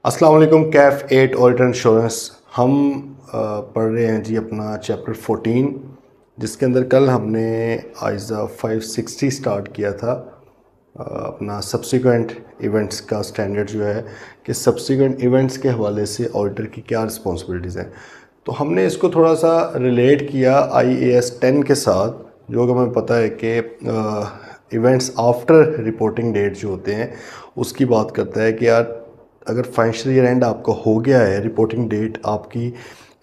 अस्सलाम वालेकुम। Kaif 8 auditor insurance हम पढ़ रहे हैं जी अपना चैप्टर 14, जिसके अंदर कल हमने आइज़ा 560 स्टार्ट किया था। अपना सब्सिक्वेंट इवेंट्स का स्टैंडर्ड जो है कि सब्सिक्वेंट इवेंट्स के हवाले से ऑडिटर की क्या रिस्पॉन्सिबिलिटीज़ हैं। तो हमने इसको थोड़ा सा रिलेट किया IAS 10 के साथ, जो कि हमें पता है कि इवेंट्स आफ्टर रिपोर्टिंग डेट जो होते हैं उसकी बात करता है कि यार अगर फाइनेंशियल ईयर एंड आपका हो गया है, रिपोर्टिंग डेट आपकी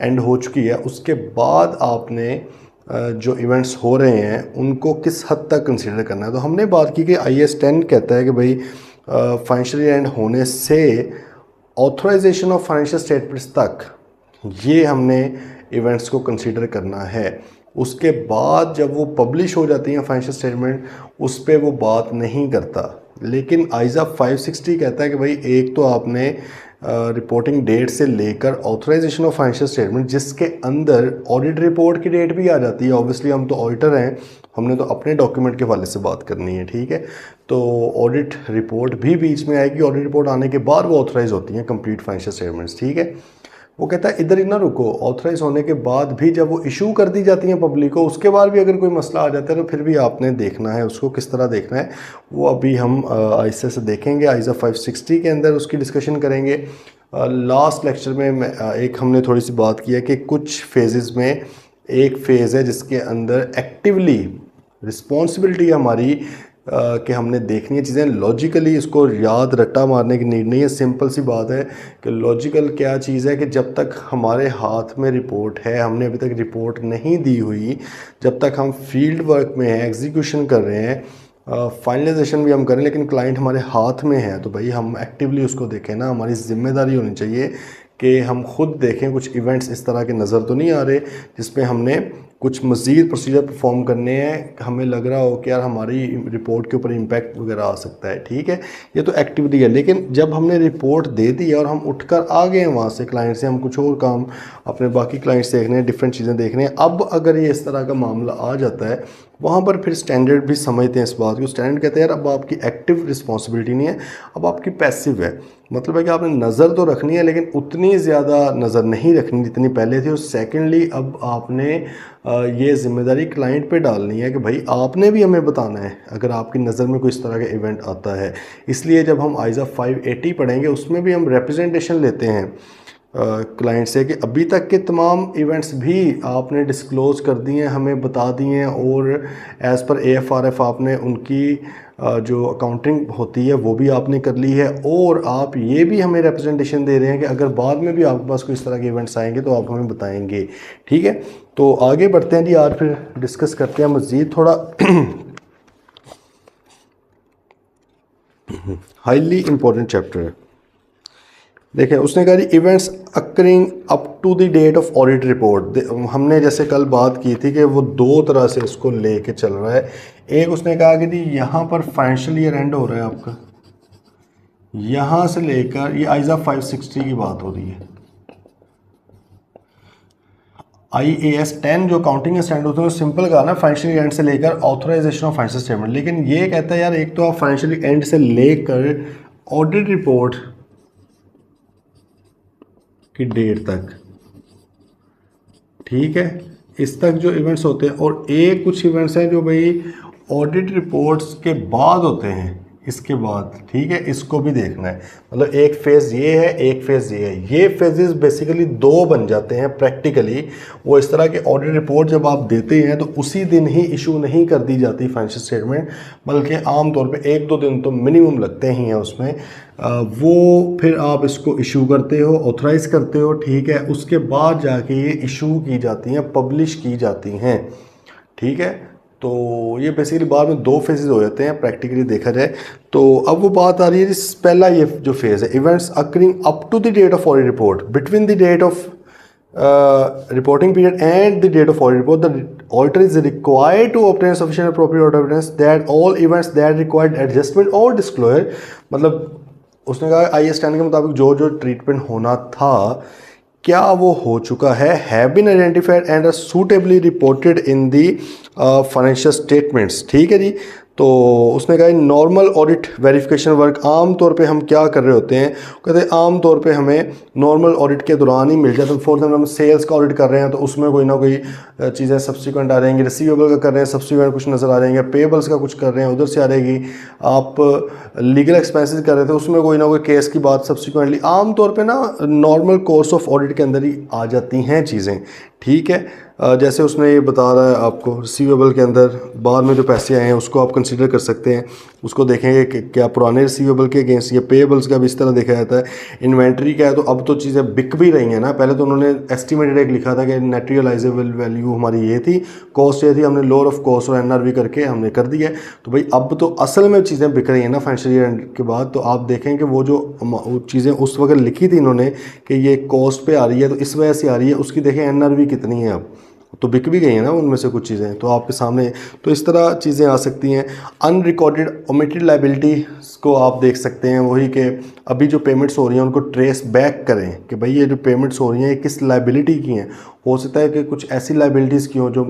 एंड हो चुकी है, उसके बाद आपने जो इवेंट्स हो रहे हैं उनको किस हद तक कंसीडर करना है। तो हमने बात की कि IAS 10 कहता है कि भाई फाइनेंशियल ईयर एंड होने से ऑथराइजेशन ऑफ फाइनेंशियल स्टेटमेंट्स तक ये हमने इवेंट्स को कंसीडर करना है। उसके बाद जब वो पब्लिश हो जाती हैं फाइनेंशियल स्टेटमेंट, उस पर वो बात नहीं करता। लेकिन आइज़ा 560 कहता है कि भाई एक तो आपने रिपोर्टिंग डेट से लेकर ऑथराइजेशन ऑफ फाइनेंशियल स्टेटमेंट, जिसके अंदर ऑडिट रिपोर्ट की डेट भी आ जाती है। ऑब्वियसली हम तो ऑडिटर हैं, हमने तो अपने डॉक्यूमेंट के हवाले से बात करनी है, ठीक है। तो ऑडिट रिपोर्ट भी बीच में आएगी, ऑडिट रिपोर्ट आने के बाद वो ऑथराइज होती हैं कंप्लीट फाइनेंशियल स्टेटमेंट्स, ठीक है। वो कहता है इधर ही ना रुको, ऑथराइज होने के बाद भी जब वो इशू कर दी जाती हैं पब्लिक को, उसके बाद भी अगर कोई मसला आ जाता है तो फिर भी आपने देखना है उसको किस तरह देखना है। वो अभी हम आहिस्ते से देखेंगे। आइज़ा 560 के अंदर उसकी डिस्कशन करेंगे। लास्ट लेक्चर में एक हमने थोड़ी सी बात की है कि कुछ फेजेस में एक फ़ेज़ है जिसके अंदर एक्टिवली रिस्पॉन्सिबिलिटी हमारी कि हमने देखनी है चीज़ें लॉजिकली। इसको याद रट्टा मारने की नीड नहीं है, सिंपल सी बात है कि लॉजिकल क्या चीज़ है कि जब तक हमारे हाथ में रिपोर्ट है, हमने अभी तक रिपोर्ट नहीं दी हुई, जब तक हम फील्ड वर्क में हैं, एग्जीक्यूशन कर रहे हैं, फाइनलाइजेशन भी हम करें, लेकिन क्लाइंट हमारे हाथ में है, तो भाई हम एक्टिवली उसको देखें ना। हमारी जिम्मेदारी होनी चाहिए कि हम खुद देखें कुछ इवेंट्स इस तरह के नज़र तो नहीं आ रहे जिसमें हमने कुछ मज़ीद प्रोसीजर परफॉर्म करने हैं, हमें लग रहा हो कि यार हमारी रिपोर्ट के ऊपर इम्पैक्ट वगैरह आ सकता है, ठीक है। ये तो एक्टिविटी है। लेकिन जब हमने रिपोर्ट दे दी है और हम उठकर आ गए हैं वहाँ से क्लाइंट से, हम कुछ और काम अपने बाकी क्लाइंट्स देखने हैं, डिफरेंट चीज़ें देखने हैं, अब अगर ये इस तरह का मामला आ जाता है, वहाँ पर फिर स्टैंडर्ड भी समझते हैं इस बात को। स्टैंडर्ड कहते हैं यार अब आपकी एक्टिव रिस्पॉन्सिबिलिटी नहीं है, अब आपकी पैसिव है। मतलब है कि आपने नज़र तो रखनी है लेकिन उतनी ज़्यादा नज़र नहीं रखनी जितनी पहले थी। और सेकेंडली अब आपने ये जिम्मेदारी क्लाइंट पे डालनी है कि भाई आपने भी हमें बताना है अगर आपकी नज़र में कोई इस तरह का इवेंट आता है। इसलिए जब हम आइज़ा 580 पढ़ेंगे उसमें भी हम रिप्रेजेंटेशन लेते हैं क्लाइंट से कि अभी तक के तमाम इवेंट्स भी आपने डिस्क्लोज़ कर दिए हैं, हमें बता दिए हैं, और एज़ पर AFRF आपने उनकी जो अकाउंटिंग होती है वो भी आपने कर ली है, और आप ये भी हमें रिप्रेजेंटेशन दे रहे हैं कि अगर बाद में भी आपके पास कोई इस तरह के इवेंट्स आएंगे तो आप हमें बताएंगे, ठीक है। तो आगे बढ़ते हैं जी, आज फिर डिस्कस करते हैं मज़ीद थोड़ा। हाईली इम्पोर्टेंट चैप्टर है। देखें उसने कहा जी events occurring up to the date of audit report. हमने जैसे कल बात की थी कि वो दो तरह से इसको लेके चल रहा है। एक उसने कहा कि जी यहाँ पर फाइनेंशियल ईयर एंड हो रहा है आपका, यहाँ से लेकर ये आइज़ा 560 की बात हो रही है। IAS 10 जो अकाउंटिंग स्टैंडर्ड होते हैं वो सिंपल कहा ना, फाइनेंशियल एंड से लेकर ऑथराइजेशन ऑफ फाइनेंशियल स्टेटमेंट। लेकिन ये कहता है यार एक तो आप फाइनेंशियल एंड से लेकर ऑडिट रिपोर्ट की डेट तक, ठीक है, इस तक जो इवेंट्स होते हैं, और एक कुछ इवेंट्स हैं जो भाई ऑडिट रिपोर्ट्स के बाद होते हैं, इसके बाद, ठीक है, इसको भी देखना है। मतलब एक फेज़ ये है, एक फेज़ ये है। ये फेजेस बेसिकली दो बन जाते हैं प्रैक्टिकली। वो इस तरह के ऑडिट रिपोर्ट जब आप देते हैं तो उसी दिन ही इशू नहीं कर दी जाती फाइनेंशियल स्टेटमेंट, बल्कि आमतौर पे 1-2 दिन तो मिनिमम लगते ही हैं उसमें। वो फिर आप इसको इशू करते हो, ऑथराइज़ करते हो, ठीक है। उसके बाद जाके ये इशू की जाती हैं, पब्लिश की जाती हैं, ठीक है। तो ये बेसिकली बाद में दो फेजेस हो जाते हैं प्रैक्टिकली देखा जाए तो। अब वो बात आ रही है पहला ये जो फेज़ है, events occurring up to the date of audit report, between the date of reporting period and the date of audit report, the auditor is required to obtain sufficient appropriate audit evidence that all events that required adjustment or disclosure, मतलब उसने कहा IAS 10 के मुताबिक जो जो treatment होना था क्या वो हो चुका है, have been identified and are suitably reported in the financial statements, ठीक है जी। तो उसने कहा नॉर्मल ऑडिट वेरिफिकेशन वर्क आम तौर पे हम क्या कर रहे होते हैं, कहते हैं आम तौर पे हमें नॉर्मल ऑडिट के दौरान ही मिल जाता है। फॉर एग्जाम्पल हम सेल्स का ऑडिट कर रहे हैं तो उसमें कोई ना कोई चीज़ें सब्सिक्वेंट आ रहेंगी, रिसीवेबल का कर रहे हैं सब्सिक्वेंट कुछ नज़र आ रहेंगे, पेबल्स का कुछ कर रहे हैं उधर से आ रहेगी, आप लीगल एक्सपेंसेस कर रहे थे उसमें कोई ना कोई केस की बात सब्सिक्वेंटली आम तौर पे ना नॉर्मल कोर्स ऑफ ऑडिट के अंदर ही आ जाती हैं चीज़ें। ठीक है, जैसे उसने ये बता रहा है आपको रिसीवेबल के अंदर बाद में जो पैसे आए हैं उसको आप कंसीडर कर सकते हैं, उसको देखेंगे कि क्या पुराने रिसीवेबल के अगेंस्ट ये पेएबल्स का भी इस तरह देखा जाता है। इन्वेंट्री क्या है, तो अब तो चीज़ें बिक भी रही हैं ना, पहले तो उन्होंने एस्टिमेटेड एक लिखा था कि नेट रियलाइजेबल वैल्यू हमारी ये थी, कॉस्ट ये थी, हमने लोअर ऑफ कॉस्ट और एनआरवी करके हमने कर दिया है। तो भाई अब तो असल में चीज़ें बिक रही हैं ना फाइनेंशियल ईयर एंड के बाद, तो आप देखें कि वो जो चीज़ें उस वक्त लिखी थी इन्होंने कि ये कॉस्ट पे आ रही है तो इस वजह से आ रही है, उसकी देखें एनआरवी कितनी है, अब तो बिक भी गई है ना उनमें से कुछ चीज़ें, तो आपके सामने तो इस तरह चीज़ें आ सकती हैं। अनरिकॉर्डेड ओमिटेड लाइबिलिटी को आप देख सकते हैं, वही कि अभी जो पेमेंट्स हो रही हैं उनको ट्रेस बैक करें कि भाई ये जो पेमेंट्स हो रही हैं ये किस लाइबिलिटी की हैं। हो सकता है कि कुछ ऐसी लाइबिलिटीज़ की हो जो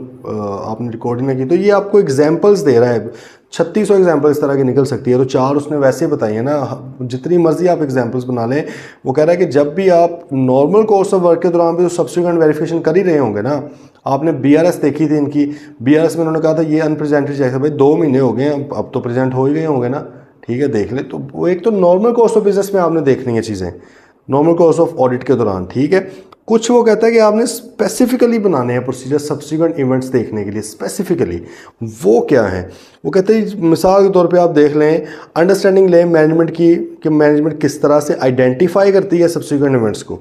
आपने रिकॉर्डिंग नहीं की, तो ये आपको एग्जाम्पल्स दे रहा है। 3600 एग्जाम्पल इस तरह की निकल सकती है, तो 4 उसने वैसे ही बताई है ना, जितनी मर्जी आप एग्जाम्पल्स बना लें। वो कह रहा है कि जब भी आप नॉर्मल कोर्स ऑफ वर्क के दौरान भी तो सब्सिक्वेंट वेरिफिकेशन कर ही रहे होंगे ना। आपने बीआरएस देखी थी इनकी, बीआरएस में उन्होंने कहा था ये अनप्रेजेंटेड चेक है, भाई 2 महीने हो गए हैं, अब तो प्रेजेंट हो ही गए होंगे ना। ठीक है, देख ले, तो वो एक तो नॉर्मल कोर्स ऑफ बिजनेस में आपने देखनी है चीज़ें, नॉर्मल कोर्स ऑफ ऑडिट के दौरान। ठीक है, कुछ वो कहता है कि आपने स्पेसिफिकली बनाने हैं प्रोसीजर सब्सिक्वेंट इवेंट्स देखने के लिए। स्पेसिफिकली वो क्या है, वो कहते हैं मिसाल के तौर पे आप देख लें अंडरस्टैंडिंग ले मैनेजमेंट की, कि मैनेजमेंट किस तरह से आइडेंटिफाई करती है सब्सिक्वेंट इवेंट्स को।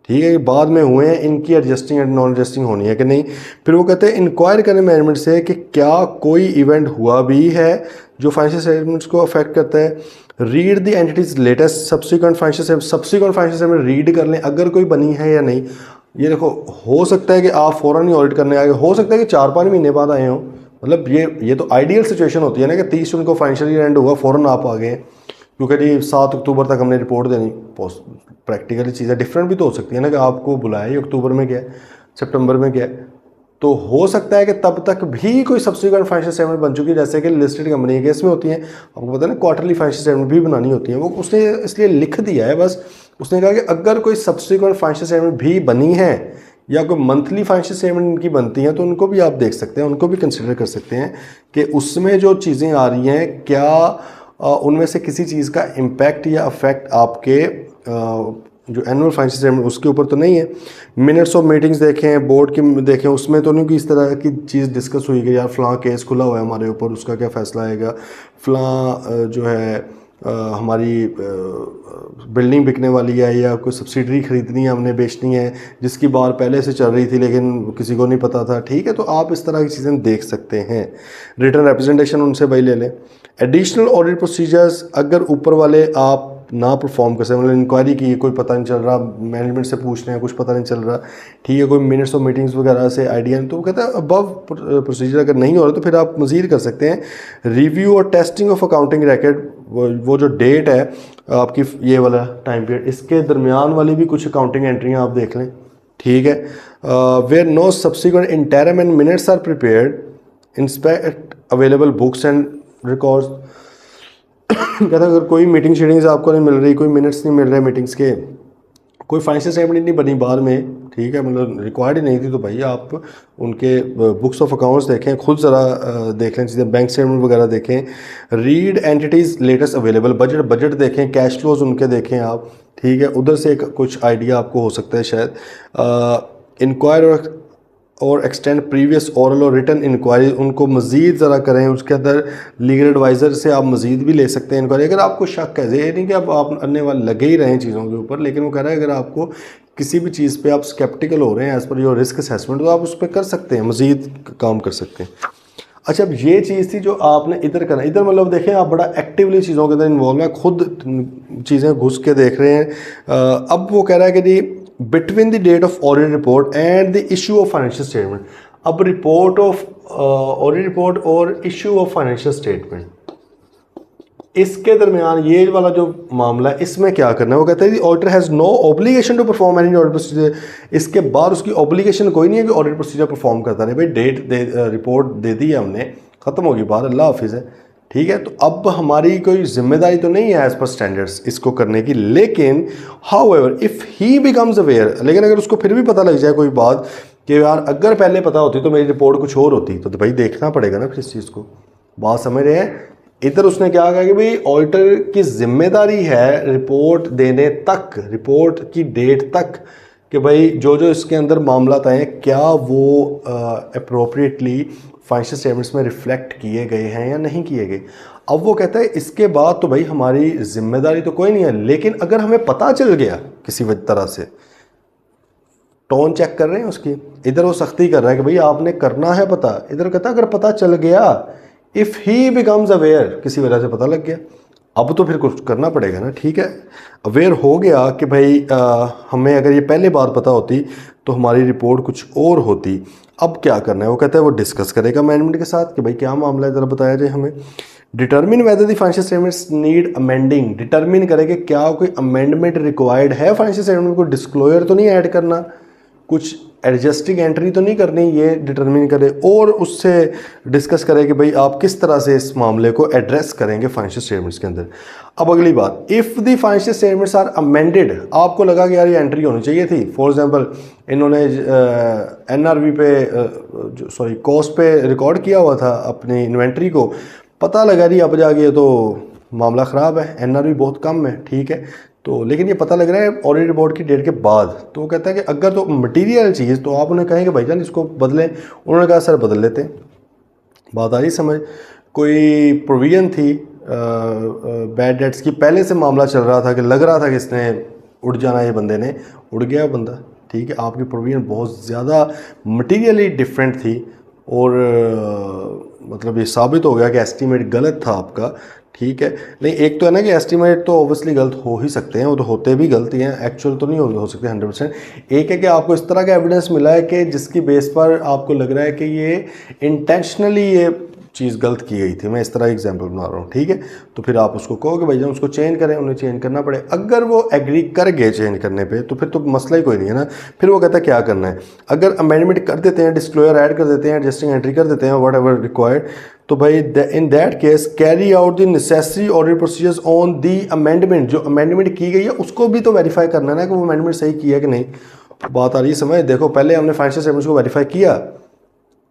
ठीक है, ये बाद में हुए हैं, इनकी एडजस्टिंग एंड नॉन एडजस्टिंग होनी है कि नहीं। फिर वो कहते हैं इंक्वायर करें मैनेजमेंट से कि क्या कोई इवेंट हुआ भी है जो फाइनेंशियल स्टेटमेंट्स को अफेक्ट करता है। Read the entities latest subsequent financial statement read कर लें अगर कोई बनी है या नहीं। ये देखो, हो सकता है कि आप फ़ौरन ही ऑडिट करने आए, हो सकता है कि 4-5 महीने बाद आए हो, मतलब ये तो आइडियल सिचुएशन होती है ना कि 30 जून को फाइनेंशियल ईयर एंड हुआ, फ़ौरन आप आ गए, क्योंकि जी 7 अक्टूबर तक हमने रिपोर्ट देनी। प्रैक्टिकली चीज़ें डिफरेंट भी तो हो सकती है ना कि आपको बुलाया ही अक्टूबर में गया, सितंबर में गया, तो हो सकता है कि तब तक भी कोई सब्सिक्वेंट फाइनेंशियल स्टेटमेंट बन चुकी है, जैसे कि लिस्टेड कंपनी के केस में होती हैं। आपको पता है ना क्वार्टरली फाइनेंशियल स्टेटमेंट भी बनानी होती है, वो उसने इसलिए लिख दिया है बस। उसने कहा कि अगर कोई सब्सिक्वेंट फाइनेंशियल स्टेटमेंट भी बनी है या कोई मंथली फाइनेंशियल स्टेटमेंट इनकी बनती हैं तो उनको भी आप देख सकते हैं, उनको भी कंसिडर कर सकते हैं कि उसमें जो चीज़ें आ रही हैं क्या उनमें से किसी चीज़ का इम्पैक्ट या अफेक्ट आपके जो एनुअल फाइनेंशियल स्टेटमेंट उसके ऊपर तो नहीं है। मिनट्स ऑफ मीटिंग्स देखें, बोर्ड की देखें, उसमें तो नहीं कि इस तरह की चीज़ डिस्कस हुई कि यार फ़लाँ केस खुला हुआ है हमारे ऊपर, उसका क्या फ़ैसला आएगा, फ़लाँ जो है हमारी बिल्डिंग बिकने वाली है या कोई सब्सिडरी ख़रीदनी है हमने, बेचनी है, जिसकी बार पहले से चल रही थी लेकिन किसी को नहीं पता था। ठीक है, तो आप इस तरह की चीज़ें देख सकते हैं। रिटर्न रिप्रेजेंटेशन उनसे भाई ले लें। एडिशनल ऑडिट प्रोसीजर्स अगर ऊपर वाले आप ना परफॉर्म कर सकते, मतलब इंक्वायरी की कोई पता नहीं चल रहा, मैनेजमेंट से पूछ रहे हैं कुछ पता नहीं चल रहा, ठीक है, कोई मिनट्स ऑफ मीटिंग्स वगैरह से आइडिया नहीं, तो वो कहता है अबव प्रोसीजर अगर नहीं हो रहा तो फिर आप मज़ीद कर सकते हैं। रिव्यू और टेस्टिंग ऑफ अकाउंटिंग रिकॉर्ड, वो जो डेट है आपकी ये वाला टाइम पीरियड, इसके दरमियान वाली भी कुछ अकाउंटिंग एंट्रियाँ आप देख लें। ठीक है, where no subsequent interim and minutes are prepared, inspect available books and records. कहता है अगर कोई मीटिंग शीटिंग्स आपको नहीं मिल रही, कोई मिनट्स नहीं मिल रहे मीटिंग्स के, कोई फाइनेंशियल स्टेटमेंट नहीं बनी बाद में, ठीक है, मतलब रिक्वायर्ड ही नहीं थी, तो भाई आप उनके बुक्स ऑफ अकाउंट्स देखें, खुद ज़रा देख लें चीज़ें, बैंक स्टेटमेंट वगैरह देखें। Read entities latest available, budget देखें, कैश फ्लोज उनके देखें आप। ठीक है, उधर से कुछ आइडिया आपको हो सकता है शायद। इंक्वायर और एक्सटेंड प्रीवियस ओरल और रिटन इंक्वायरी, उनको मज़ीद ज़रा करें, उसके अंदर लीगल एडवाइज़र से आप मज़ीद भी ले सकते हैं इंक्वायरी अगर आपको शक है। ये नहीं कि अब आप अन्य वाले लगे ही रहें चीज़ों के ऊपर, लेकिन वो कह रहा है अगर आपको किसी भी चीज़ पे आप स्केप्टिकल हो रहे हैं as per your risk assessment, तो आप उस पर कर सकते हैं, मज़ीद काम कर सकते हैं। अच्छा, अब ये चीज़ थी जो आपने इधर करना, इधर मतलब देखें आप बड़ा एक्टिवली चीज़ों के अंदर इन्वॉल्व हैं, खुद चीज़ें घुस के देख रहे हैं। अब वो कह रहा है कि जी between the date of audit report and the issue of financial statement, अब रिपोर्ट ऑफ ऑडिट रिपोर्ट और इशू ऑफ फाइनेंशियल स्टेटमेंट, इसके दरमियान ये वाला जो मामला है इसमें क्या करना है। वो कहते हैं auditor has no obligation to perform any audit procedure, इसके बाद उसकी ऑब्लिगेशन कोई नहीं है कि ऑडिट प्रोसीजर परफॉर्म करता रहे। भाई डेट रिपोर्ट दे दी है हमने, ख़त्म होगी बात, अल्लाह हाफिज़ है। ठीक है। तो अब हमारी कोई जिम्मेदारी तो नहीं है एज पर स्टैंडर्ड्स इसको करने की, लेकिन however if he becomes aware, लेकिन अगर उसको फिर भी पता लग जाए कोई बात कि यार अगर पहले पता होती तो मेरी रिपोर्ट कुछ और होती, तो भाई देखना पड़ेगा ना फिर इस चीज़ को। बात समझ रहे हैं? इधर उसने क्या कहा कि भाई ऑडिटर की जिम्मेदारी है रिपोर्ट देने तक, रिपोर्ट की डेट तक, कि भाई जो जो इसके अंदर मामला आए क्या वो अप्रोप्रिएटली फाइनेंशियल स्टेटमेंट्स में रिफ्लेक्ट किए गए हैं या नहीं किए गए। अब वो कहता है इसके बाद तो भाई हमारी जिम्मेदारी तो कोई नहीं है, लेकिन अगर हमें पता चल गया किसी तरह से, टोन चेक कर रहे हैं उसकी, इधर वो सख्ती कर रहा है कि भाई आपने करना है पता, इधर कहता है अगर पता चल गया, इफ़ ही बिकम्स अवेयर, किसी वजह से पता लग गया, अब तो फिर कुछ करना पड़ेगा ना। ठीक है, अवेयर हो गया कि भाई हमें अगर ये पहले बार पता होती तो हमारी रिपोर्ट कुछ और होती, अब क्या करना है। वो कहता है वो डिस्कस करेगा मैनेजमेंट के साथ कि भाई क्या मामला है, ज़रा बताया जाए हमें। डिटर्मिन वेदर दी financial statements need amending, determine करे कि क्या कोई अमेंडमेंट रिक्वायर्ड है फाइनेंशियल स्टेटमेंट को, डिस्क्लोजर तो नहीं ऐड करना, कुछ एडजस्टिंग एंट्री तो नहीं करनी, ये डिटरमिन करे और उससे डिस्कस करे कि भाई आप किस तरह से इस मामले को एड्रेस करेंगे फाइनेंशियल स्टेटमेंट्स के अंदर। अब अगली बात, if the financial statements are amended, आपको लगा कि यार ये एंट्री होनी चाहिए थी, फॉर एग्जांपल इन्होंने एनआरवी पे सॉरी कॉस्ट पे रिकॉर्ड किया हुआ था अपनी इन्वेंट्री को, पता लगा जी अब जाके तो मामला ख़राब है, एनआरवी बहुत कम है, ठीक है, तो लेकिन ये पता लग रहा है ऑडिट रिपोर्ट की डेट के बाद, तो वो कहता है कि अगर तो मटेरियल चीज़ तो आप उन्हें कहेंगे भाईजान इसको बदलें, उन्होंने कहा सर बदल लेते हैं। बात आ रही समझ? कोई प्रोविजन थी बैड डेट्स की, पहले से मामला चल रहा था कि लग रहा था कि इसने उड़ जाना, ये बंदे ने उड़ गया बंदा, ठीक है, आपकी प्रोविजन बहुत ज़्यादा मटीरियली डिफरेंट थी और मतलब ये साबित हो गया कि एस्टीमेट गलत था आपका, ठीक है। नहीं, एक तो है ना कि एस्टीमेट तो ऑब्वियसली गलत हो ही सकते हैं, वो तो होते भी गलती हैं, एक्चुअल तो नहीं हो सकते 100%। एक है कि आपको इस तरह का एविडेंस मिला है कि जिसकी बेस पर आपको लग रहा है कि ये इंटेंशनली ये चीज़ गलत की गई थी, मैं इस तरह एग्जांपल बना रहा हूँ, ठीक है। तो फिर आप उसको कहो कि भाई जान उसको चेंज करें, उन्हें चेंज करना पड़े। अगर वो एग्री कर गए चेंज करने पे तो फिर तो मसला ही कोई नहीं है ना। फिर वो कहता है क्या करना है, अगर अमेंडमेंट कर देते हैं, डिस्क्लोजर ऐड कर देते हैं, एडजस्टिंग एंट्री कर देते हैं, वट एवर रिक्वायर्ड, तो भाई in that case carry out the necessary audit procedures on the amendment, जो अमेंडमेंट की गई है उसको भी तो वेरीफाई करना है ना कि वो अमेंडमेंट सही किया कि नहीं। बात आ रही है समझ? देखो पहले हमने फाइनेंशियल स्टेटमेंट्स को वेरीफाई किया,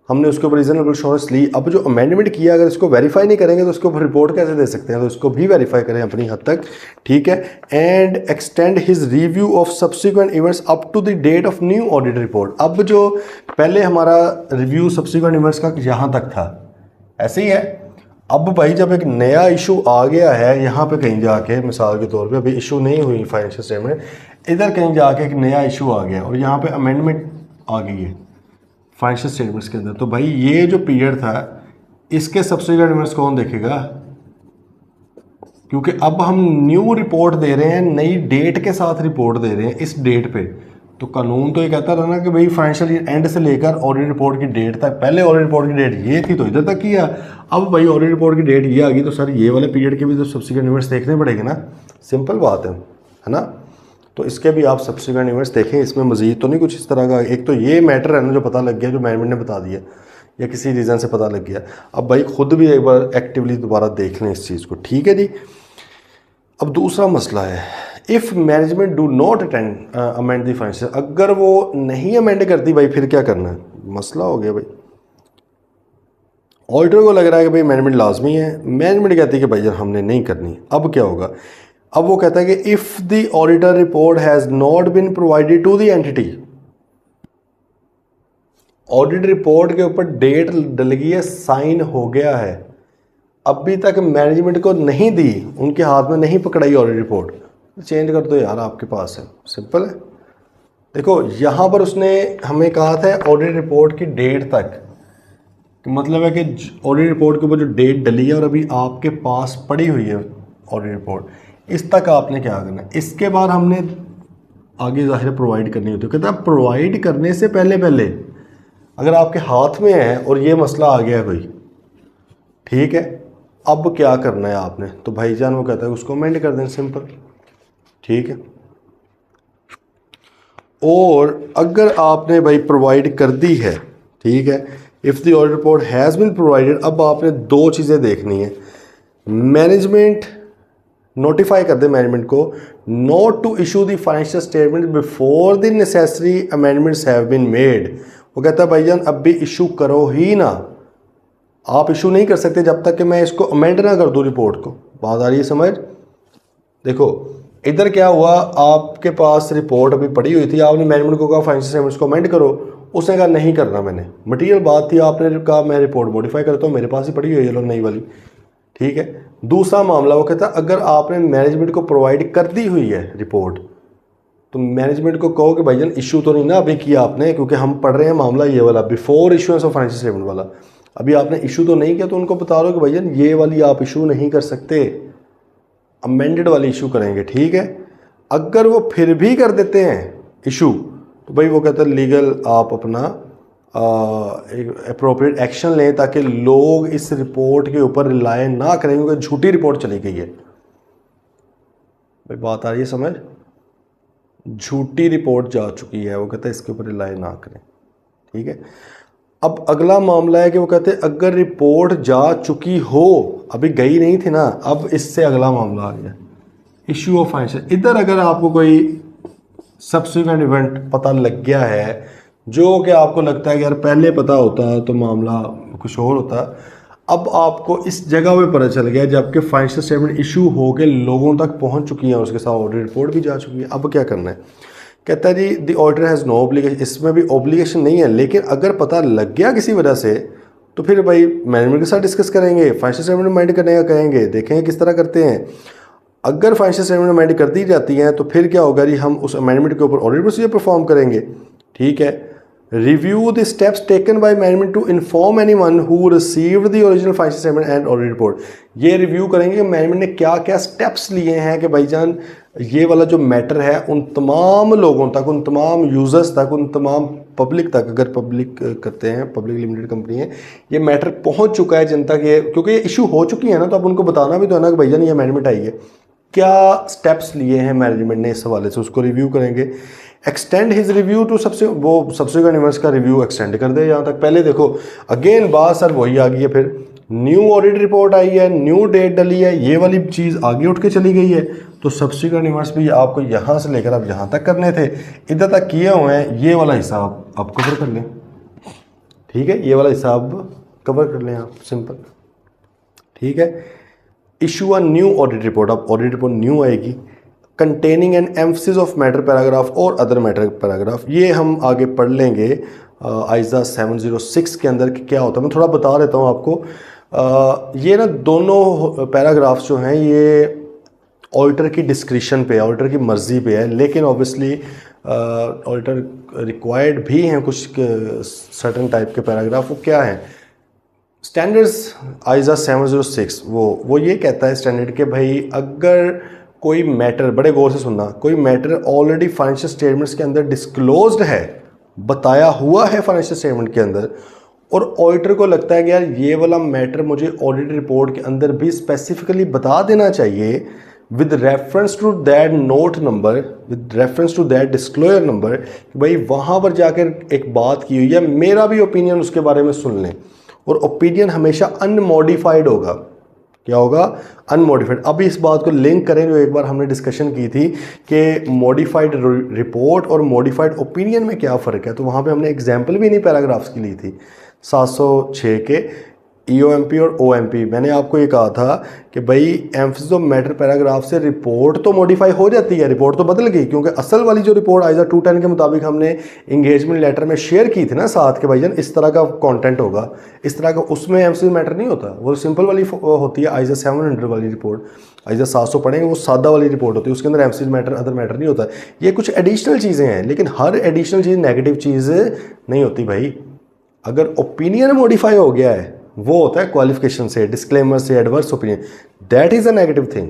हमने उसके ऊपर रीजनेबल एश्योरेंस ली, अब जो अमेंडमेंट किया अगर इसको वेरीफाई नहीं करेंगे तो उसके ऊपर रिपोर्ट कैसे दे सकते हैं, तो इसको भी वेरीफाई करें अपनी हद तक, ठीक है। And extend his review of subsequent events up to the date of new audit report. अब जो पहले हमारा रिव्यू सब्सिक्वेंट इवेंट्स का यहाँ तक था, ऐसे ही है। अब भाई जब एक नया इशू आ गया है यहाँ पे कहीं जाके, मिसाल के तौर पे अभी इशू नहीं हुई फाइनेंशियल स्टेटमेंट, इधर कहीं जाके एक नया इशू आ गया और यहाँ पे अमेंडमेंट आ गई है फाइनेंशियल स्टेटमेंट्स के अंदर, तो भाई ये जो पीरियड था इसके सब्सिक्वेंट इवेंट्स कौन देखेगा? क्योंकि अब हम न्यू रिपोर्ट दे रहे हैं, नई डेट के साथ रिपोर्ट दे रहे हैं इस डेट पे, तो कानून तो ये कहता रहा ना कि भाई फाइनेंशियल ईयर एंड से लेकर ऑडिट रिपोर्ट की डेट तक, पहले ऑडिट रिपोर्ट की डेट ये थी तो इधर तक किया, अब भाई ऑडिट रिपोर्ट की डेट ये आ गई तो सर ये वाले पीरियड के भी तो सब्सिक्वेंट इवेंट्स देखने पड़ेंगे ना। सिंपल बात है ना। तो इसके भी आप सब्सिक्वेंट इवेंट्स देखें, इसमें मजीद तो नहीं कुछ इस तरह का। एक तो ये मैटर है ना जो पता लग गया, जो मैनेजमेंट ने बता दिया या किसी रीज़न से पता लग गया, अब भाई खुद भी एक बार एक्टिवली दोबारा देख लें इस चीज़ को, ठीक है जी। अब दूसरा मसला है, if management do not attend amend the financial, अगर वो नहीं अमेंड करती भाई फिर क्या करना है? मसला हो गया भाई। ऑडिटर को लग रहा है कि भाई मैनेजमेंट लाजमी है, मैनेजमेंट कहती है कि भाई यार हमने नहीं करनी, अब क्या होगा? अब वो कहता है कि if the auditor report has not been provided to the entity, audit report के ऊपर डेट डल गई है, साइन हो गया है, अभी तक मैनेजमेंट को नहीं दी, उनके हाथ में नहीं पकड़ाई ऑडिट रिपोर्ट, चेंज कर दो यार, आपके पास है, सिंपल है। देखो यहाँ पर उसने हमें कहा था ऑडिट रिपोर्ट की डेट तक, मतलब है कि ऑडिट रिपोर्ट के ऊपर जो डेट डली है और अभी आपके पास पड़ी हुई है ऑडिट रिपोर्ट, इस तक आपने क्या करना है। इसके बाद हमने आगे ज़ाहिर प्रोवाइड करनी होती है। कहता है प्रोवाइड करने से पहले पहले अगर आपके हाथ में है और ये मसला आ गया है कोई, ठीक है, अब क्या करना है आपने? तो भाईजान वो कहता है उसको अमेंड कर दें, सिंपल, ठीक है। और अगर आपने भाई प्रोवाइड कर दी है, ठीक है, if the audit report has been provided, अब आपने दो चीज़ें देखनी है मैनेजमेंट नोटिफाई कर दे मैनेजमेंट को not to issue the financial statement before the necessary amendments have been made. वो कहता है भाईजान अब भी इशू करो ही ना, आप इशू नहीं कर सकते जब तक कि मैं इसको अमेंड ना कर दूँ रिपोर्ट को। बात आ रही है समझ? देखो इधर क्या हुआ, आपके पास रिपोर्ट अभी पड़ी हुई थी, आपने मैनेजमेंट को कहा फाइनेंशियल स्टेटमेंट्स को अमेंड करो, उसने कहा नहीं करना, मैंने मटीरियल बात थी, आपने कहा मैं रिपोर्ट मॉडिफाई करता हूँ, मेरे पास ही पड़ी हुई है लो नई वाली, ठीक है। दूसरा मामला वो कहता है अगर आपने मैनेजमेंट को प्रोवाइड कर दी हुई है रिपोर्ट तो मैनेजमेंट को कहो कि भाईजान इशू तो नहीं ना अभी किया आपने, क्योंकि हम पढ़ रहे हैं मामला ये वाला before issuance of financial statement वाला, अभी आपने इशू तो नहीं किया, तो उनको बता दो कि भाईजान ये वाली आप इशू नहीं कर सकते, अमेंडेड वाली इशू करेंगे, ठीक है। अगर वो फिर भी कर देते हैं इशू तो भाई वो कहते हैं लीगल आप अपना अप्रोप्रिएट एक्शन लें ताकि लोग इस रिपोर्ट के ऊपर रिलाय ना करें, क्योंकि झूठी रिपोर्ट चली गई है। भाई बात आ रही है समझ? झूठी रिपोर्ट जा चुकी है, वो कहते हैं इसके ऊपर रिलाय ना करें, ठीक है। अब अगला मामला है कि वो कहते हैं अगर रिपोर्ट जा चुकी हो, अभी गई नहीं थी ना, अब इससे अगला मामला आ गया इशू ऑफ फाइनेंशियल। इधर अगर आपको कोई सब्सिक्वेंट इवेंट पता लग गया है जो कि आपको लगता है कि यार पहले पता होता तो मामला कुछ और होता, अब आपको इस जगह पे पता चल गया जबकि फाइनेंशियल स्टेटमेंट इशू होकर लोगों तक पहुंच चुकी है, उसके साथ ऑडिट रिपोर्ट भी जा चुकी है, अब क्या करना है? कहता है जी the auditor has no obligation, इसमें भी ऑब्लिगेशन नहीं है, लेकिन अगर पता लग गया किसी वजह से तो फिर भाई मैनेजमेंट के साथ डिस्कस करेंगे, फाइनेंशियल स्टेटमेंट अमेंड करने का कहेंगे, देखेंगे किस तरह करते हैं। अगर फाइनेंशियल स्टेटमेंट अमेंड कर दी जाती है तो फिर क्या होगा जी, हम उस अमेंडमेंट के ऊपर ऑडिट प्रोसीजर परफॉर्म करेंगे, ठीक है। Review the steps taken by management to inform anyone who received the original financial statement and audit report. ये रिव्यू करेंगे कि मैनेजमेंट ने क्या क्या स्टेप्स लिए हैं कि भाईजान ये वाला जो मैटर है उन तमाम लोगों तक, उन तमाम यूजर्स तक, उन तमाम पब्लिक तक, अगर पब्लिक करते हैं, पब्लिक लिमिटेड कंपनी है, ये मैटर पहुंच चुका है जनता के, क्योंकि ये इशू हो चुकी है ना, तो अब उनको बताना भी तो है ना कि भाईजान ये मैनेजमेंट आई है, क्या स्टेप्स लिए हैं मैनेजमेंट ने इस हवाले से, उसको रिव्यू करेंगे। Extend his review to subsequent events का रिव्यू एक्सटेंड कर दे यहाँ तक। पहले देखो अगेन बात सर वही आ गई है, फिर न्यू ऑडिट रिपोर्ट आई है, न्यू डेट डली है, ये वाली चीज़ आगे उठ के चली गई है, तो सब्सिक्वेंट इवेंट्स भी आपको यहाँ से लेकर अब यहाँ तक करने थे, इधर तक किए हुए हैं, ये वाला हिसाब आप कवर कर लें, ठीक है, ये वाला हिसाब कवर कर लें आप, सिंपल, ठीक है। Issue a new audit report, अब ऑडिट रिपोर्ट न्यू आएगी, containing N emphasis of matter paragraph और अदर मैटर पैराग्राफ, ये हम आगे पढ़ लेंगे आइजा 706 के अंदर क्या होता है, मैं थोड़ा बता देता हूँ आपको। ये ना दोनों पैराग्राफ्स जो हैं ये ऑडिटर की डिस्क्रिशन पे है, ऑडिटर की मर्ज़ी पे है, लेकिन ऑब्वियसली ऑडिटर रिक्वायर्ड भी हैं कुछ सर्टन टाइप के पैराग्राफ। वो क्या हैं? स्टैंडर्ड्स आइजा 706 वो ये कहता है स्टैंडर्ड के भाई अगर कोई मैटर, बड़े गौर से सुनना, कोई मैटर ऑलरेडी फाइनेंशियल स्टेटमेंट्स के अंदर डिस्क्लोज्ड है, बताया हुआ है फाइनेंशियल स्टेटमेंट के अंदर, और ऑडिटर को लगता है कि यार ये वाला मैटर मुझे ऑडिट रिपोर्ट के अंदर भी स्पेसिफिकली बता देना चाहिए with reference to that note number, with reference to that disclosure number, कि भाई वहाँ पर जाकर एक बात की हुई है, मेरा भी ओपिनियन उसके बारे में सुन लें, और ओपिनियन हमेशा अनमॉडिफाइड होगा। क्या होगा? अनमॉडिफाइड। अब इस बात को लिंक करें जो एक बार हमने डिस्कशन की थी कि मॉडिफाइड रिपोर्ट और मॉडिफाइड ओपिनियन में क्या फ़र्क है, तो वहाँ पे हमने एग्जांपल भी नहीं पैराग्राफ्स की ली थी 706 के EOMP और OMP। मैंने आपको ये कहा था कि भाई एम्फसिस ऑफ मैटर पैराग्राफ से रिपोर्ट तो मॉडिफाई हो जाती है, रिपोर्ट तो बदल गई, क्योंकि असल वाली जो रिपोर्ट आइजा 210 के मुताबिक हमने इंगेजमेंट लेटर में शेयर की थी ना साथ के, भाईजान इस तरह का कंटेंट होगा, इस तरह का, उसमें एम्फसिस मैटर नहीं होता, वो सिंपल वाली होती है। आइजा 700 वाली रिपोर्ट, आइजा 700 पढ़ेंगे, वो सादा वाली रिपोर्ट होती है, उसके अंदर एम्फसिस मैटर, अदर मैटर नहीं होता। ये कुछ एडिशनल चीज़ें हैं, लेकिन हर एडिशनल चीज़ नेगेटिव चीज़ नहीं होती भाई। अगर ओपिनियन मॉडिफाई हो गया है वो होता है क्वालिफिकेशन से, डिस्क्लेमर से, adverse opinion, that is a negative thing,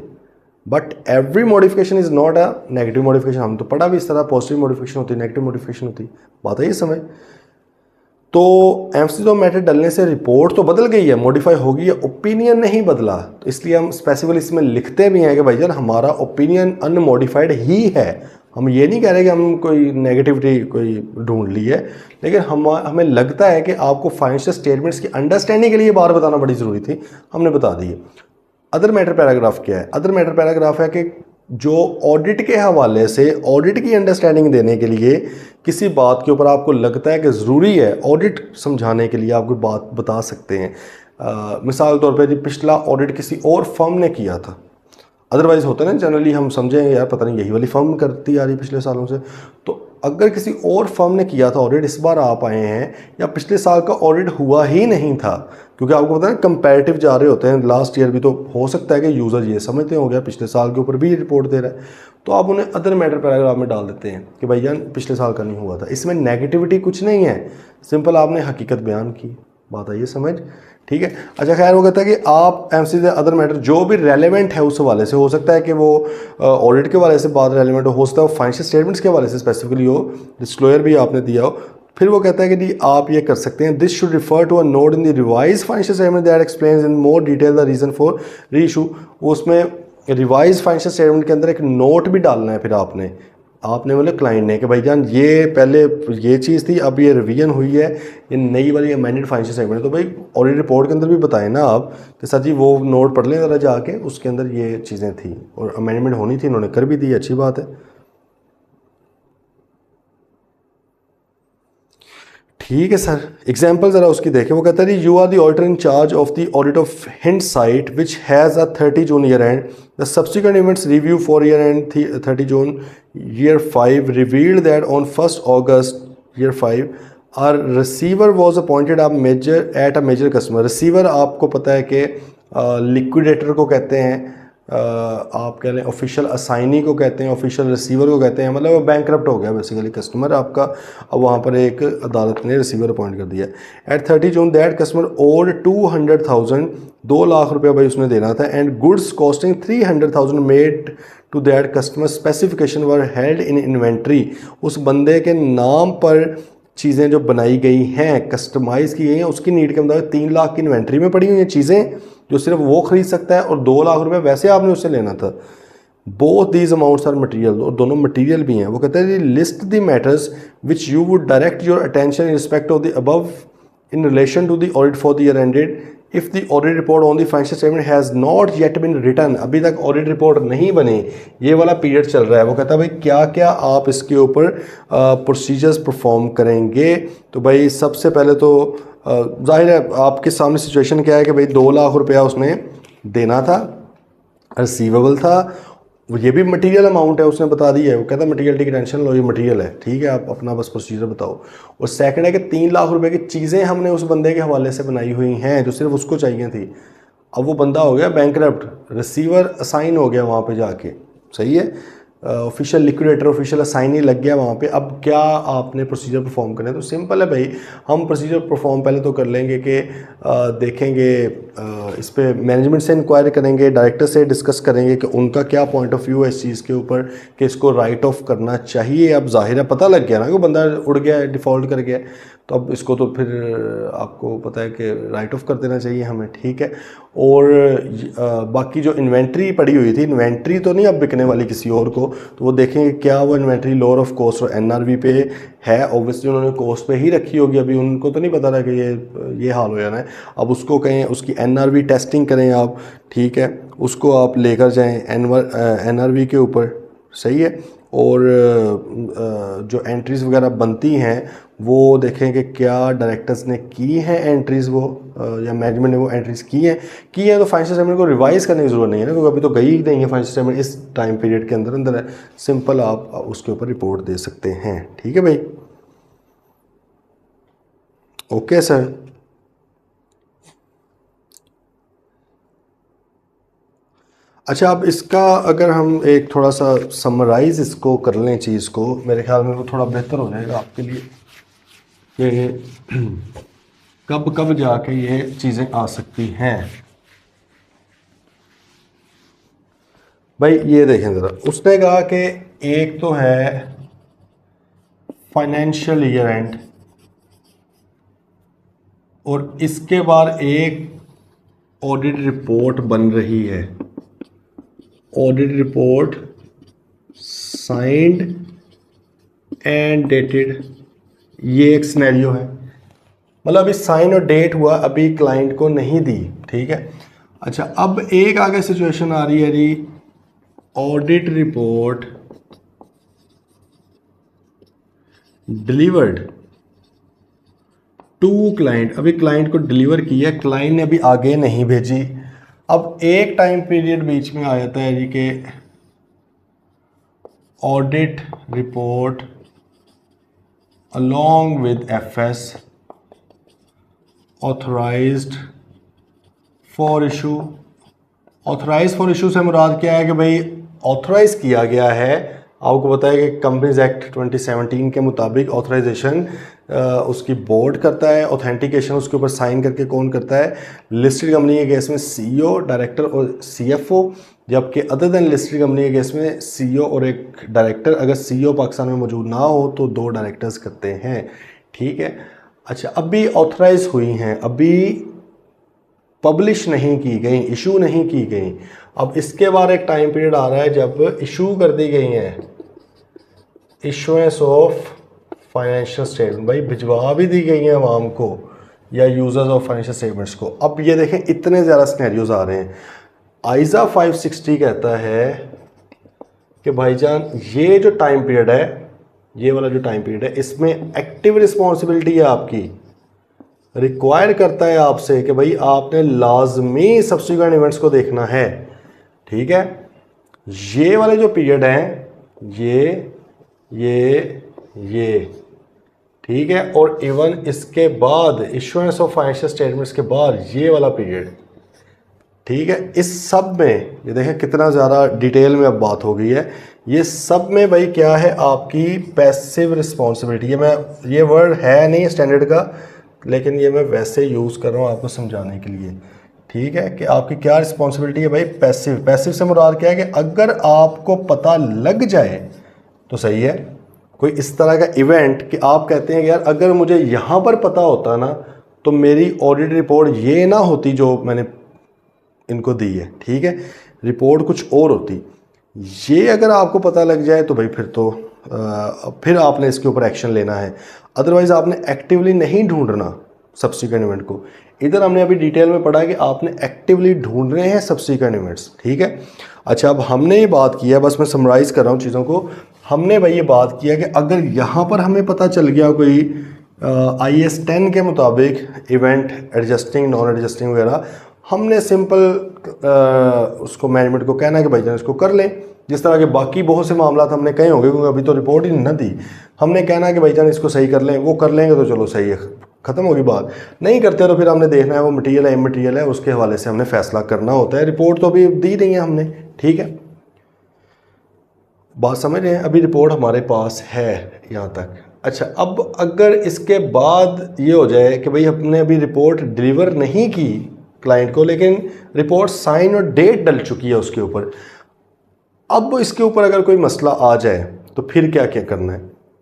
but every modification is not a negative modification. हम तो पढ़ा भी इस तरह, पॉजिटिव मॉडिफिकेशन होती है, नेगेटिव मॉडिफिकेशन होती है, बात है ये समय। तो एम्फसिस ऑफ मैटर डलने से रिपोर्ट तो बदल गई है, मॉडिफाई हो गई है, ओपिनियन नहीं बदला, तो इसलिए हम स्पेसिफिकली इसमें लिखते भी हैं कि भाईजान हमारा ओपिनियन अनमॉडिफाइड ही है। हम ये नहीं कह रहे कि हम कोई नेगेटिविटी कोई ढूंढ ली है, लेकिन हमें लगता है कि आपको फाइनेंशियल स्टेटमेंट्स की अंडरस्टैंडिंग के लिए बार बताना बड़ी ज़रूरी थी, हमने बता दी है। अदर मैटर पैराग्राफ क्या है? अदर मैटर पैराग्राफ है कि जो ऑडिट के हवाले से ऑडिट की अंडरस्टैंडिंग देने के लिए किसी बात के ऊपर आपको लगता है कि ज़रूरी है, ऑडिट समझाने के लिए आप कोई बात बता सकते हैं। मिसाल तौर पे जी पिछला ऑडिट किसी और फर्म ने किया था, अदरवाइज़ होता है ना जनरली हम समझें यार पता नहीं यही वाली फर्म करती आ रही पिछले सालों से, तो अगर किसी और फर्म ने किया था ऑडिट, इस बार आप आए हैं या पिछले साल का ऑडिट हुआ ही नहीं था, क्योंकि आपको पता है कंपैरेटिव जा रहे होते हैं लास्ट ईयर भी, तो हो सकता है कि यूज़र ये समझते हो गया पिछले साल के ऊपर भी रिपोर्ट दे रहा है, तो आप उन्हें अदर मैटर पैराग्राफ में डाल देते हैं कि भैया पिछले साल का नहीं हुआ था। इसमें नेगेटिविटी कुछ नहीं है, सिंपल आपने हकीकत बयान की, बात आइए समझ, ठीक है। अच्छा खैर वो कहता है कि आप एमसी से अदर मैटर जो भी रेलेवेंट है उस हवाले से, हो सकता है कि वो ऑडिट के हवाले से बात रेलेवेंट हो सकता है वो फाइनेंशियल स्टेटमेंट्स के हवाले से स्पेसिफिकली हो, डिस्क्लोजर भी आपने दिया हो। फिर वो कहता है कि जी आप ये कर सकते हैं, this should refer to a note in the revised financial statement that explains in more detail the reason for reissue. उसमें रिवाइज फाइनेंशियल स्टेटमेंट के अंदर एक नोट भी डालना है फिर आपने मतलब क्लाइंट ने कि भाईजान ये पहले ये चीज़ थी, अब ये रिवीजन हुई है, ये नई वाली अमेंडेड फाइनेंशियल स्टेटमेंट, तो भाई ऑडिट रिपोर्ट के अंदर भी बताएं ना आप कि सर जी वो नोट पढ़ लें ज़रा जाके, उसके अंदर ये चीज़ें थी और अमेंडमेंट होनी थी, उन्होंने कर भी दी, अच्छी बात है। ठीक है सर, एग्जाम्पल ज़रा उसकी देखें। वो कहता है you are the auditor in charge of the audit of Hindsight which has a 30 June year end the subsequent events review for year end 30 June year 5 revealed that on 1 August year 5 a receiver was appointed at a major customer. Receiver आपको पता है कि liquidator को कहते हैं, आप कह लें ऑफिशियल असाइनी को कहते हैं, ऑफिशियल रिसीवर को कहते हैं, मतलब वो बैंकरप्ट हो गया बेसिकली कस्टमर आपका, अब वहाँ पर एक अदालत ने रिसीवर अपॉइंट कर दिया। At 30 June that customer owed 200,000, 2 lakh रुपया भाई उसने देना था, and goods costing 300,000 made to that customer specification were held in inventory. उस बंदे के नाम पर चीज़ें जो बनाई गई हैं, कस्टमाइज़ की गई हैं, उसकी नीड के मुताबिक 3 लाख की इन्वेंट्री में पड़ी हुई हैं चीज़ें जो सिर्फ वो खरीद सकता है, और 2 लाख रुपए वैसे आपने उससे लेना था। Both these amounts are material, और दोनों मटीरियल भी हैं। वो कहते हैं list the matters which you would direct your attention in respect of the above in relation to the audit for the year ended if the audit report on the financial statement has not yet been written. अभी तक audit report नहीं बनी, ये वाला period चल रहा है। वो कहता है भाई क्या क्या आप इसके ऊपर प्रोसीजर्स परफॉर्म करेंगे। तो भाई सबसे पहले तो जाहिर है आपके सामने सिचुएशन क्या है कि भाई 2 लाख रुपया उसने देना था, रिसीवेबल था, ये भी मटेरियल अमाउंट है, उसने बता दिया है। वो कहता है मटेरियलिटी की टेंशन लो, ये मटेरियल है, ठीक है, आप अपना बस प्रोसीजर बताओ। और सेकंड है कि 3 लाख रुपए की चीज़ें हमने उस बंदे के हवाले से बनाई हुई हैं जो सिर्फ उसको चाहिए थी। अब वो बंदा हो गया बैंकरप्ट, रिसीवर असाइन हो गया वहाँ पे जाके, सही है, ऑफिशियल लिक्विडेटर ऑफिशियल असाइनी लग गया वहाँ पे। अब क्या आपने प्रोसीजर परफॉर्म करना है? तो सिंपल है भाई, हम प्रोसीजर परफॉर्म पहले तो कर लेंगे कि देखेंगे इस पे मैनेजमेंट से इंक्वायरी करेंगे, डायरेक्टर से डिस्कस करेंगे कि उनका क्या पॉइंट ऑफ व्यू है इस चीज़ के ऊपर कि इसको राइट ऑफ करना चाहिए। अब जाहिर है पता लग गया ना कि बंदा उड़ गया है, डिफ़ॉल्ट कर गया है, तो अब इसको तो फिर आपको पता है कि राइट ऑफ कर देना चाहिए हमें, ठीक है। और बाकी जो इन्वेंट्री पड़ी हुई थी, इन्वेंट्री तो नहीं अब बिकने वाली किसी और को, तो वो देखेंगे क्या वो इन्वेंट्री लोअर ऑफ कॉस्ट और एनआरवी पे है। ऑब्वियसली उन्होंने कॉस्ट पे ही रखी होगी, अभी उनको तो नहीं पता रहा कि ये हाल हो जाना है। अब उसको कहें उसकी एनआरवी टेस्टिंग करें आप, ठीक है, उसको आप लेकर जाएँ एनआरवी के ऊपर, सही है। और जो एंट्रीज़ वगैरह बनती हैं वो देखें कि क्या डायरेक्टर्स ने की हैं एंट्रीज़, वो या मैनेजमेंट ने वो एंट्रीज़ की हैं तो फाइनेंशियल स्टेटमेंट को रिवाइज़ करने की ज़रूरत नहीं है ना, क्योंकि अभी तो गई ही नहीं है फाइनेंशियल स्टेटमेंट, इस टाइम पीरियड के अंदर है। सिंपल आप उसके ऊपर रिपोर्ट दे सकते हैं, ठीक है भाई। ओके सर, अच्छा अब इसका अगर हम एक थोड़ा सा समराइज़ इसको कर लें चीज़ को, मेरे ख्याल में वो थोड़ा बेहतर हो जाएगा आपके लिए कि कब कब जाके ये चीज़ें आ सकती हैं। भाई ये देखें ज़रा, उसने कहा कि एक तो है फाइनेंशियल ईयर एंड, और इसके बाद एक ऑडिट रिपोर्ट बन रही है, audit report signed and dated, ये एक सिनेरियो है। मतलब अभी साइन और डेट हुआ, अभी क्लाइंट को नहीं दी, ठीक है। अच्छा, अब एक आगे सिचुएशन आ रही है जी, audit report delivered to client. अभी क्लाइंट को डिलीवर किया, क्लाइंट ने अभी आगे नहीं भेजी। अब एक टाइम पीरियड बीच में आ जाता है जी के audit report along with FS authorized for issue। Authorise for issue से मुराद क्या है कि भाई ऑथराइज किया गया है। आपको पता है कि कंपनीज एक्ट 2017 के मुताबिक ऑथराइजेशन उसकी बोर्ड करता है, ऑथेंटिकेशन उसके ऊपर साइन करके कौन करता है, लिस्टेड कंपनी के केस में सीईओ, डायरेक्टर और सीएफओ, जबकि अदर देन लिस्टेड कंपनी के केस में सीईओ और एक डायरेक्टर। अगर सीईओ पाकिस्तान में मौजूद ना हो तो 2 डायरेक्टर्स करते हैं, ठीक है। अच्छा, अभी ऑथराइज हुई हैं, अभी पब्लिश नहीं की गई, इशू नहीं की गई। अब इसके बाद एक टाइम पीरियड आ रहा है जब इशू कर दी गई हैं, इशुएंस ऑफ फाइनेंशियल स्टेटमेंट, भाई भिजवा भी दी गई हैं अवाम को या यूजर्स ऑफ फाइनेंशियल स्टेटमेंट्स को। अब ये देखें इतने ज़्यादा सिनेरियोज आ रहे हैं। आइजा 560 कहता है कि भाईजान ये जो टाइम पीरियड है, ये वाला जो टाइम पीरियड है, इसमें एक्टिव रिस्पॉन्सिबिलिटी है आपकी, रिक्वायर करता है आपसे कि भाई आपने लाजमी सब्सिक्वेंट इवेंट्स को देखना है, ठीक है। ये वाले जो पीरियड हैं, ये ठीक है, और इवन इसके बाद इशुएंस ऑफ फाइनेंशियल स्टेटमेंट्स के बाद ये वाला पीरियड, ठीक है। इस सब में ये देखें कितना ज़्यादा डिटेल में अब बात हो गई है। ये सब में भाई क्या है, आपकी पैसिव रिस्पॉन्सिबिलिटी है। मैं ये वर्ड है नहीं स्टैंडर्ड का, लेकिन ये मैं वैसे यूज़ कर रहा हूँ आपको समझाने के लिए, ठीक है, कि आपकी क्या रिस्पॉन्सिबिलिटी है भाई। पैसिव, पैसिव से मुराद क्या है कि अगर आपको पता लग जाए तो सही है, कोई इस तरह का इवेंट कि आप कहते हैं कि यार अगर मुझे यहाँ पर पता होता ना तो मेरी ऑडिट रिपोर्ट ये ना होती जो मैंने इनको दी है, ठीक है, रिपोर्ट कुछ और होती। ये अगर आपको पता लग जाए तो भाई फिर तो फिर आपने इसके ऊपर एक्शन लेना है। अदरवाइज आपने एक्टिवली नहीं ढूंढना सब्सिक्वेंट इवेंट को। इधर हमने अभी डिटेल में पढ़ा कि आपने एक्टिवली ढूंढने हैं सब्सिक्वेंट इवेंट्स, ठीक है। अच्छा, अब हमने ये बात किया, बस मैं समराइज़ कर रहा हूँ चीज़ों को। हमने भाई ये बात किया कि अगर यहाँ पर हमें पता चल गया कोई IAS 10 के मुताबिक इवेंट एडजस्टिंग, नॉन एडजस्टिंग वगैरह, हमने सिंपल उसको मैनेजमेंट को कहना है कि भाईजान इसको कर लें। जिस तरह के बाकी बहुत से मामला हमने कहे होंगे, क्योंकि अभी तो रिपोर्ट ही नहीं दी, हमने कहना है कि भाईजान इसको सही कर लें, वो कर लेंगे तो चलो सही है, ख़त्म होगी बात। नहीं करते तो फिर हमने देखना है वो मटीरियल है इमटीरियल है, उसके हवाले से हमने फैसला करना होता है। रिपोर्ट तो अभी दी नहीं है हमने, ठीक है, बात समझ रहे हैं। अभी रिपोर्ट हमारे पास है यहाँ तक। अच्छा, अब अगर इसके बाद ये हो जाए कि भाई हमने अभी रिपोर्ट डिलीवर नहीं की क्लाइंट को, लेकिन रिपोर्ट साइन और डेट डल चुकी है उसके ऊपर, अब इसके ऊपर अगर कोई मसला आ जाए तो फिर क्या क्या करना है,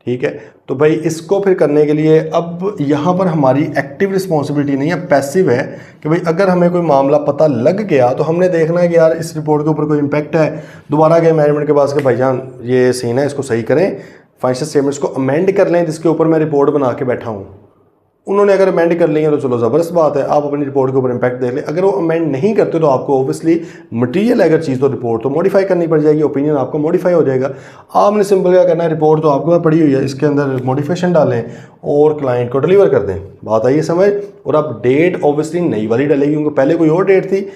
ठीक है। तो भाई इसको फिर करने के लिए अब यहाँ पर हमारी एक्टिव रिस्पॉन्सिबिलिटी नहीं है, पैसिव है कि भाई अगर हमें कोई मामला पता लग गया तो हमने देखना है कि यार इस रिपोर्ट के ऊपर कोई इम्पैक्ट है, दोबारा गए मैनेजमेंट के पास कि भाईजान ये सीन है, इसको सही करें, फाइनेंशियल स्टेटमेंट्स को अमेंड कर लें जिसके ऊपर मैं रिपोर्ट बना के बैठा हूँ। उन्होंने अगर अमेंड कर लिया तो चलो ज़बरदस्त बात है, आप अपनी रिपोर्ट के ऊपर इम्पैक्ट देख लें। अगर वो अमेंड नहीं करते तो आपको ऑब्वियसली मटीरियल अगर चीज़ तो रिपोर्ट तो मॉडिफाई करनी पड़ जाएगी, ओपिनियन आपको मॉडिफाई हो जाएगा। आपने सिंपल क्या करना है, रिपोर्ट तो आपको पड़ी हुई है, इसके अंदर मॉडिफिकेशन डालें और क्लाइंट को डिलीवर कर दें। बात आई समझ। और अब डेट ऑब्वियसली नई वाली डलेगी, क्योंकि पहले कोई और डेट थी।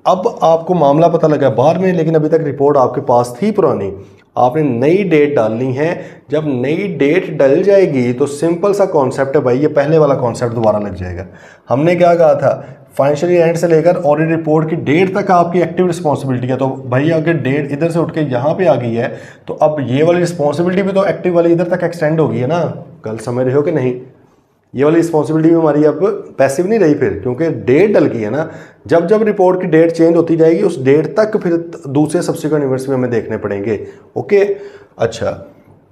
अब आपको मामला पता लगा बाहर में, लेकिन अभी तक रिपोर्ट आपके पास थी पुरानी, आपने नई डेट डालनी है। जब नई डेट डल जाएगी तो सिंपल सा कॉन्सेप्ट है भाई, ये पहले वाला कॉन्सेप्ट दोबारा लग जाएगा। हमने क्या कहा था, फाइनेंशियल एंड से लेकर ऑडिट रिपोर्ट की डेट तक आपकी एक्टिव रिस्पॉन्सिबिलिटी है। तो भाई अगर डेट इधर से उठ के यहाँ पे आ गई है तो अब ये वाली रिस्पॉन्सिबिलिटी भी तो एक्टिव वाली इधर तक एक्सटेंड होगी है ना। कल समझ रहे हो कि नहीं, ये वाली रिस्पॉन्सिबिलिटी भी हमारी अब पैसिव नहीं रही फिर, क्योंकि डेट डल गई है ना। जब जब रिपोर्ट की डेट चेंज होती जाएगी उस डेट तक फिर दूसरे सब्सिक्वेंट इवेंट्स में हमें देखने पड़ेंगे। ओके, अच्छा,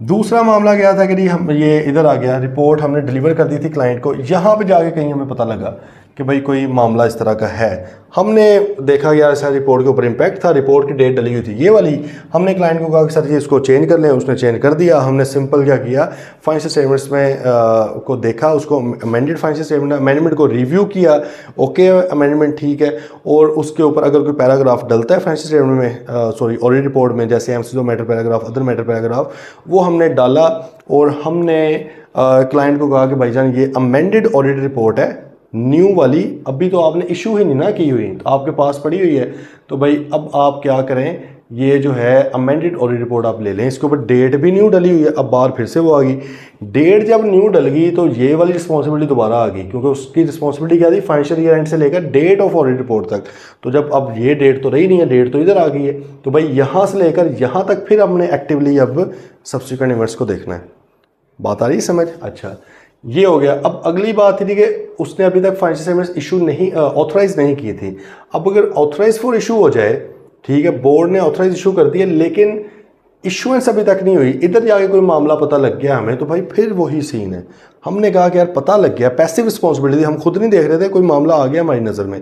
दूसरा मामला क्या था कि हम ये इधर आ गया, रिपोर्ट हमने डिलीवर कर दी थी क्लाइंट को, यहाँ पे जाके कहीं हमें पता लगा कि भाई कोई मामला इस तरह का है। हमने देखा यार सर रिपोर्ट के ऊपर इम्पैक्ट था, रिपोर्ट की डेट डली हुई थी ये वाली। हमने क्लाइंट को कहा कि सर जी इसको चेंज कर लें, उसने चेंज कर दिया। हमने सिंपल क्या किया, फाइनेंशियल स्टेटमेंट्स में को देखा, उसको अमेंडेड फाइनेंशियल स्टेटमेंट अमेंडमेंट को रिव्यू किया, ओके अमेंडमेंट ठीक है। और उसके ऊपर अगर कोई पैराग्राफ डलता है फाइनेंशियल स्टेटमेंट में सॉरी ऑडिट रिपोर्ट में, जैसे MCQ matter paragraph, other matter paragraph, वो हमने डाला। और हमने क्लाइंट को कहा कि भाईजान ये अमेंडेड ऑडिट रिपोर्ट है, न्यू वाली अभी तो आपने इशू ही नहीं ना की हुई, तो आपके पास पड़ी हुई है, तो भाई अब आप क्या करें, ये जो है अमेंडेड ऑडिट रिपोर्ट आप ले लें। इसके ऊपर डेट भी न्यू डली हुई है, अब बार फिर से वो आ गई। डेट जब न्यू डल गई तो ये वाली रिस्पॉन्सिबिलिटी दोबारा आ गई, क्योंकि उसकी रिस्पॉन्सिबिलिटी क्या थी, फाइनेंशियल ईयर एंड से लेकर डेट ऑफ ऑडिट रिपोर्ट तक। तो जब अब ये डेट तो रही नहीं है, डेट तो इधर आ गई है, तो भाई यहाँ से लेकर यहाँ तक फिर हमने एक्टिवली अब सब्सिक्वेंट इवेंट्स को देखना है। बात आ रही है समझ? अच्छा, ये हो गया। अब अगली बात थी कि उसने अभी तक फाइनेंशियल स्टेटमेंट्स इशू नहीं ऑथराइज नहीं की थी। अब अगर ऑथराइज फॉर इशू हो जाए, ठीक है, बोर्ड ने ऑथराइज इशू कर दिया लेकिन इशुएंस अभी तक नहीं हुई, इधर जाके कोई मामला पता लग गया हमें, तो भाई फिर वही सीन है। हमने कहा कि यार पता लग गया, पैसिव रिस्पॉन्सिबिलिटी, हम खुद नहीं देख रहे थे, कोई मामला आ गया हमारी नज़र में,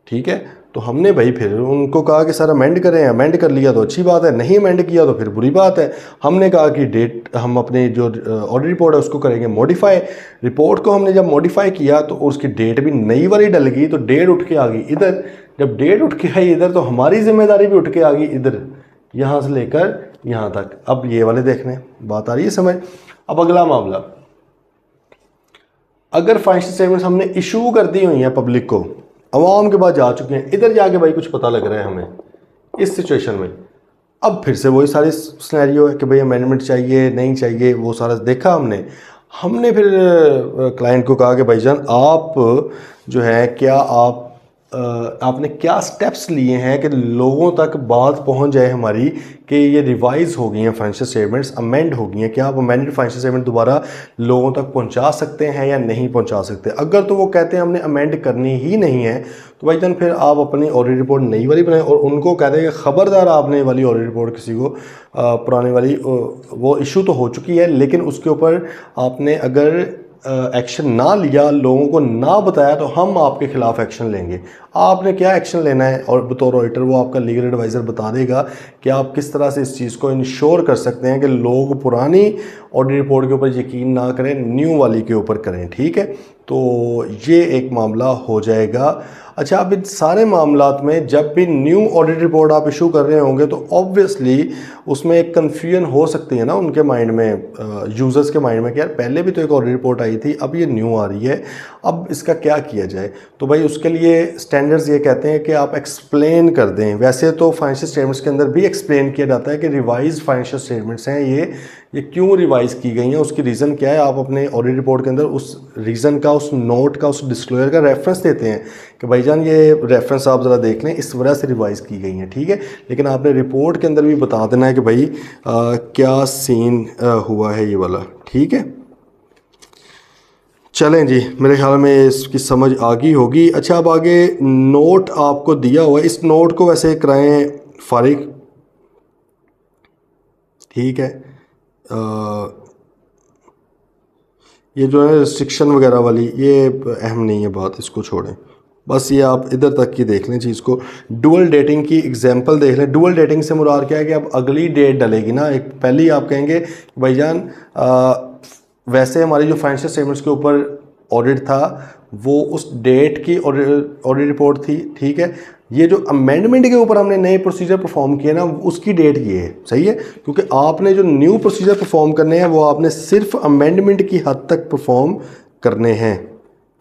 ठीक है, तो हमने भाई फिर उनको कहा कि सर अमेंड करें, अमेंड कर लिया तो अच्छी बात है, नहीं अमेंड किया तो फिर बुरी बात है। हमने कहा कि डेट हम अपनी जो ऑडिट रिपोर्ट है उसको करेंगे मॉडिफाई। रिपोर्ट को हमने जब मॉडिफाई किया तो उसकी डेट भी नई वाली डल गई, तो डेट उठ के आ गई इधर। जब डेट उठ के आई इधर तो हमारी जिम्मेदारी भी उठ के आ गई इधर, यहाँ से लेकर यहाँ तक। अब ये वाले देखने, बात आ रही है समझ? अब अगला मामला, अगर फाइनेंशियल स्टेटमेंट्स हमने इशू कर दी हुई हैं पब्लिक को, अवाम के पास जा चुके हैं, इधर जाके भाई कुछ पता लग रहा है हमें इस सिचुएशन में, अब फिर से वही सारी सिनेरियो है कि भाई अमेंडमेंट चाहिए नहीं चाहिए, वो सारा देखा हमने फिर क्लाइंट को कहा कि भाईजान आप जो है क्या आपने क्या स्टेप्स लिए हैं कि लोगों तक बात पहुंच जाए हमारी कि ये रिवाइज हो गई हैं फाइनेंशियल स्टेटमेंट्स, अमेंड हो गई हैं, क्या आप अमेंडेड फाइनेंशियल स्टेटमेंट दोबारा लोगों तक पहुंचा सकते हैं या नहीं पहुंचा सकते। अगर तो वो कहते हैं हमने अमेंड करनी ही नहीं है, तो भाईजान फिर आप अपनी ऑडिट रिपोर्ट नई वाली बनाएं और उनको कहते हैं कि ख़बरदार आपने वाली ऑडिट रिपोर्ट किसी को पुरानी वाली वो इशू तो हो चुकी है लेकिन उसके ऊपर आपने अगर एक्शन ना लिया, लोगों को ना बताया, तो हम आपके खिलाफ एक्शन लेंगे। आपने क्या एक्शन लेना है और बतौर ऑडिटर वो आपका लीगल एडवाइज़र बता देगा कि आप किस तरह से इस चीज़ को इंश्योर कर सकते हैं कि लोग पुरानी ऑडिट रिपोर्ट के ऊपर यकीन ना करें, न्यू वाली के ऊपर करें, ठीक है। तो ये एक मामला हो जाएगा। अच्छा, अब इन सारे मामलात में जब भी न्यू ऑडिट रिपोर्ट आप इशू कर रहे होंगे तो ऑब्वियसली उसमें एक कन्फ्यूजन हो सकती है ना उनके माइंड में, यूज़र्स के माइंड में कि यार पहले भी तो एक ऑडिट रिपोर्ट आई थी, अब ये न्यू आ रही है, अब इसका क्या किया जाए। तो भाई उसके लिए स्टैंडर्ड्स ये कहते हैं कि आप एक्सप्लेन कर दें। वैसे तो फाइनेंशियल स्टेटमेंट्स के अंदर भी एक्सप्लेन किया जाता है कि रिवाइज फाइनेंशियल स्टेटमेंट्स हैं, ये क्यों रिवाइज की गई हैं, उसकी रीज़न क्या है। आप अपने ऑडिट रिपोर्ट के अंदर उस रीज़न का, उस नोट का, उस डिस्क्लोजर का रेफरेंस देते हैं कि भाईजान ये रेफरेंस आप ज़रा देख लें, इस वजह से रिवाइज की गई हैं, ठीक है। लेकिन आपने रिपोर्ट के अंदर भी बता देना है कि भाई क्या सीन हुआ है ये वाला, ठीक है। चलें जी, मेरे ख्याल में इसकी समझ आ गई होगी। अच्छा, अब आगे नोट आपको दिया हुआ है, इस नोट को वैसे कराएं फारिग, ठीक है। ये जो है रिस्ट्रिक्शन वगैरह वाली ये अहम नहीं है बात, इसको छोड़ें, बस ये आप इधर तक की देख लें चीज़ को। डुअल डेटिंग की एग्जांपल देख लें। डुअल डेटिंग से मुराद क्या है कि अब अगली डेट डलेगी ना, एक पहले आप कहेंगे भाईजान वैसे हमारी जो फाइनेंशियल स्टेटमेंट्स के ऊपर ऑडिट था वो उस डेट की ऑडिट रिपोर्ट थी, ठीक है। ये जो अमेंडमेंट के ऊपर हमने नए प्रोसीजर परफॉर्म किए ना, उसकी डेट ये है, सही है, क्योंकि आपने जो न्यू प्रोसीजर परफॉर्म करने हैं वो आपने सिर्फ अमेंडमेंट की हद तक परफॉर्म करने हैं,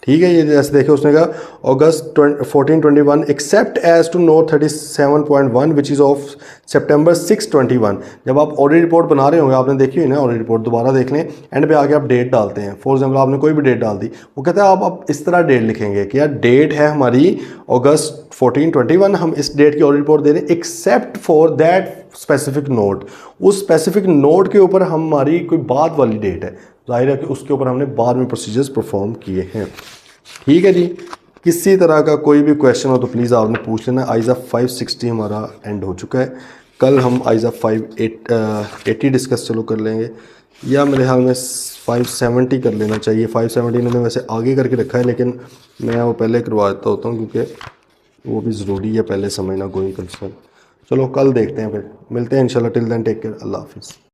ठीक है। ये जैसे देखे उसने कहा August 1421 except as to note 37.1 which is of September 6/21। जब आप ऑडिट रिपोर्ट बना रहे होंगे, आपने देखी हुई ना ऑडिट रिपोर्ट, दोबारा देख लें, एंड पे आके आप डेट डालते हैं। फॉर एग्जांपल आपने कोई भी डेट डाल दी, वो कहता है आप इस तरह डेट लिखेंगे कि यार डेट है हमारी अगस्त 1421, हम इस डेट की ऑडिट रिपोर्ट दे रहे हैं except for that specific note. उस स्पेसिफिक नोट के ऊपर हमारी कोई बाद वाली डेट है, जाहिर है कि उसके ऊपर हमने बाद में प्रोसीजर्स परफॉर्म किए हैं, ठीक है जी। किसी तरह का कोई भी क्वेश्चन हो तो प्लीज़ आपने पूछ लेना। आइज़ा 560 हमारा एंड हो चुका है। कल हम आइज़ा 580 डिस्कस चलो कर लेंगे। या मेरे ख्याल में 570 कर लेना चाहिए। 570 इन्होंने वैसे आगे करके रखा है, लेकिन मैं वो पहले करवा देता होता हूँ क्योंकि वो भी ज़रूरी है पहले समझना गोइंग कंसर्न। चलो कल देखते हैं, फिर मिलते हैं इंशाल्लाह। टिल देन टेक केयर, अल्लाह हाफिज़।